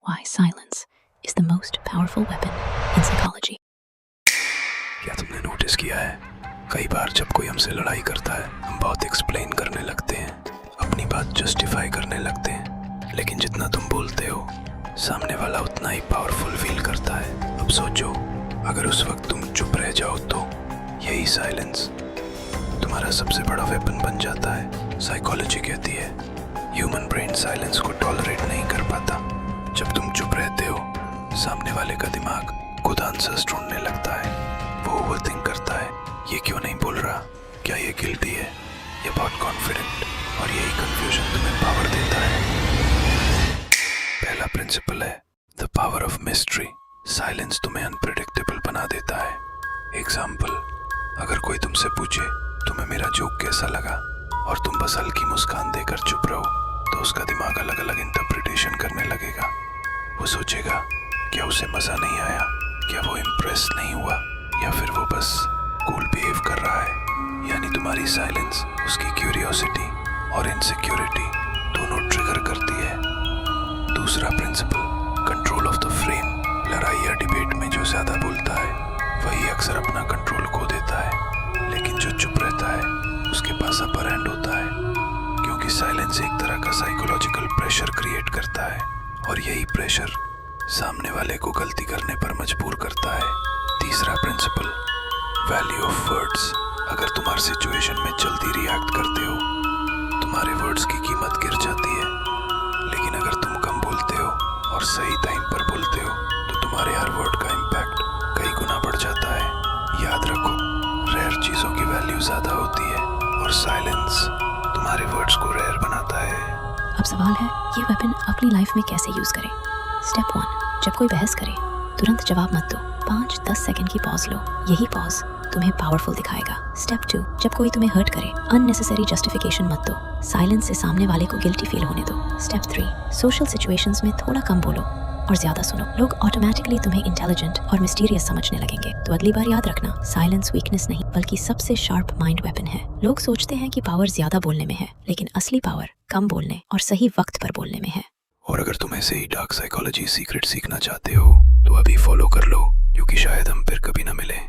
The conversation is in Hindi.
why silence is the most powerful weapon in psychology. क्या तुमने नोटिस किया है, कई बार जब कोई हमसे लड़ाई करता है हम बहुत एक्सप्लेन करने लगते हैं, अपनी बात जस्टिफाई करने लगते हैं, लेकिन जितना तुम बोलते हो सामने वाला उतना ही पावरफुल फील करता है। अब सोचो, अगर उस वक्त तुम चुप रह जाओ तो यही साइलेंस तुम्हारा सबसे बड़ा वेपन बन जाता है। साइकोलॉजी कहती है ह्यूमन ब्रेन साइलेंस को टॉलरेट नहीं कर पाता। जब तुम चुप रहते हो सामने वाले का दिमाग खुद आंसर्स ढूंढने लगता है, वो ओवरथिंक करता है, ये क्यों नहीं बोल रहा, क्या ये गिल्टी है, ये बहुत कॉन्फिडेंट, और यही कंफ्यूजन तुम्हें पावर देता है। पहला प्रिंसिपल है the power of mystery. Silence तुम्हें अनप्रेडिक्टेबल बना देता है। एग्जाम्पल, अगर कोई तुमसे पूछे तुम्हें मेरा जोक कैसा लगा और तुम बस हल्की मुस्कान देकर चुप रहो, तो उसका दिमाग अलग अलग इंटरप्रिटेशन करने लगेगा। वो सोचेगा क्या उसे मजा नहीं आया, क्या वो इम्प्रेस नहीं हुआ, या फिर वो बस कूल बिहेव कर रहा है। यानी तुम्हारी साइलेंस उसकी क्यूरियोसिटी और इनसिक्योरिटी दोनों ट्रिगर करती है। दूसरा principle, control of the frame. लड़ाई या डिबेट में जो ज्यादा बोलता है वही अक्सर अपना कंट्रोल खो देता है, लेकिन जो चुप रहता है उसके पास अपर हैंड होता है, क्योंकि साइलेंस एक तरह का साइकोलॉजिकल प्रेशर क्रिएट करता है, और यही प्रेशर सामने वाले को गलती करने पर मजबूर करता है। तीसरा प्रिंसिपल, वैल्यू ऑफ वर्ड्स। अगर तुम हर सिचुएशन में जल्दी रिएक्ट करते हो तुम्हारे वर्ड्स की कीमत गिर जाती है, लेकिन अगर तुम कम बोलते हो और सही टाइम पर बोलते हो तो तुम्हारे हर वर्ड का इम्पैक्ट कई गुना बढ़ जाता है। याद रखो, रेयर चीज़ों की वैल्यू ज़्यादा होती है और साइलेंस तुम्हारे वर्ड्स को रेयर बनाता है। अब सवाल है ये वेपन अपनी लाइफ में कैसे यूज करें। स्टेप 1, जब कोई बहस करे तुरंत जवाब मत दो, 5-10 सेकंड की पॉज लो, यही पॉज तुम्हें पावरफुल दिखाएगा। स्टेप 2, जब कोई तुम्हें हर्ट करे अननेसेसरी जस्टिफिकेशन मत दो, साइलेंस से सामने वाले को गिल्टी फील होने दो। स्टेप 3, सोशल सिचुएशंस में थोड़ा कम बोलो और ज्यादा सुनो, लोग ऑटोमेटिकली तुम्हें इंटेलिजेंट और मिस्टीरियस समझने लगेंगे। तो अगली बार याद रखना, साइलेंस वीकनेस नहीं बल्कि सबसे शार्प माइंड वेपन है। लोग सोचते हैं कि पावर ज्यादा बोलने में है, लेकिन असली पावर कम बोलने और सही वक्त पर बोलने में है। और अगर तुम ऐसे ही डार्क साइकोलॉजी सीक्रेट सीखना चाहते हो तो अभी फॉलो कर लो, क्योंकि शायद हम फिर कभी ना मिले।